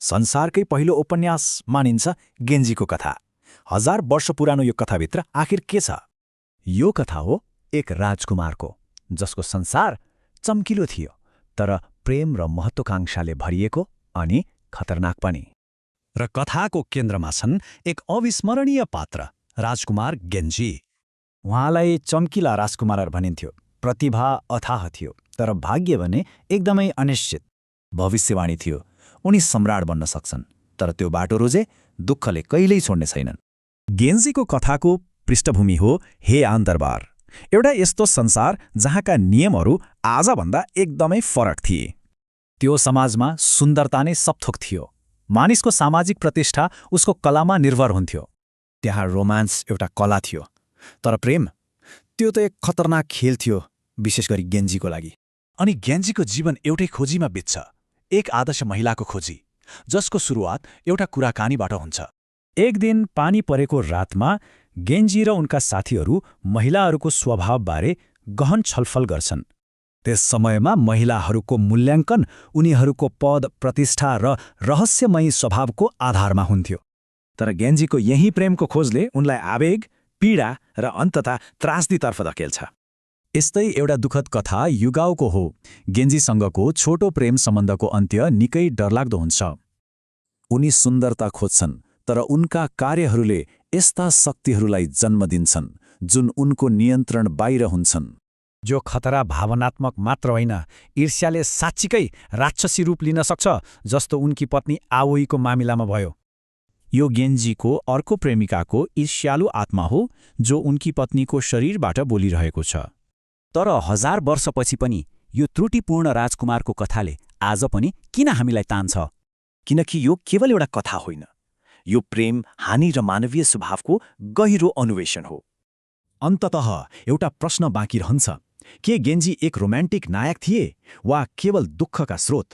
संसारकै पहिलो उपन्यास मानिन्छ गेन्जीको कथा। 1000 वर्ष पुरानो यो कथाभित्र आखिर के छ? यो कथा हो एक राजकुमारको, जसको संसार चम्किलो थियो, तर प्रेम र महत्वाकांक्षाले भरिएको अनि खतरनाक पनि। र कथाको केन्द्रमा छन् एक अविस्मरणीय पात्र, राजकुमार गेन्जी। उहाँलाई चम्किला राजकुमार भनिन्थ्यो। प्रतिभा अथाह थियो, तर भाग्य भने एकदमै अनिश्चित। भविष्यवाणी थियो, उनी सम्राट बन्न सक्छन्, तर त्यो बाटो रोजे दुःखले कहिल्यै छोड्ने छैनन्। गेन्जीको कथाको पृष्ठभूमि हो हे आन्दरबार, एउटा यस्तो संसार जहाँका नियमहरू आजभन्दा एकदमै फरक थिए। त्यो समाजमा सुन्दरता नै सबथोक थियो। मानिसको सामाजिक प्रतिष्ठा उसको कलामा निर्भर हुन्थ्यो। त्यहाँ रोमान्स एउटा कला थियो, तर प्रेम त्यो त एक खतरनाक खेल थियो, विशेष गरी गेन्जीको लागि। अनि गेन्जीको जीवन एउटै खोजीमा बित्छ, एक आदर्श महिलाको खोजी, जसको सुरुवात एउटा कुराकानीबाट हुन्छ। एक दिन पानी परेको रातमा गेन्जी र उनका साथीहरू महिलाहरूको स्वभावबारे गहन छलफल गर्छन्। त्यस समयमा महिलाहरूको मूल्याङ्कन उनीहरूको पद, प्रतिष्ठा र रहस्यमयी स्वभावको आधारमा हुन्थ्यो। तर गेन्जीको यही प्रेमको खोजले उनलाई आवेग, पीडा र अन्ततः त्रासदीतर्फ धकेल्छ। यस्तै एउटा दुःखद कथा युगाओको हो। गेन्जीसँगको छोटो प्रेम सम्बन्धको अन्त्य निकै डरलाग्दो हुन्छ। उनी सुन्दरता खोज्छन्, तर उनका कार्यहरूले यस्ता शक्तिहरूलाई जन्म दिन्छन् जुन उनको नियन्त्रण बाहिर हुन्छन्। जो खतरा भावनात्मक मात्र होइन, ईर्ष्याले साँच्चीकै राक्षसी रूप लिन सक्छ, जस्तो उनकी पत्नी आओईको मामिलामा भयो। यो गेन्जीको अर्को प्रेमिकाको ईर्ष्यालु आत्मा हो, जो उनकी पत्नीको शरीरबाट बोलिरहेको छ। तर 1000 वर्षपछि पनि यो त्रुटिपूर्ण राजकुमारको कथाले आज पनि किन हामीलाई तान्छ? किनकि यो केवल एउटा कथा होइन, यो प्रेम, हानि र मानवीय स्वभावको गहिरो अन्वेषण हो। अन्ततः एउटा प्रश्न बाँकी रहन्छ, के गेन्जी एक रोमान्टिक नायक थिए वा केवल दुःखका स्रोत?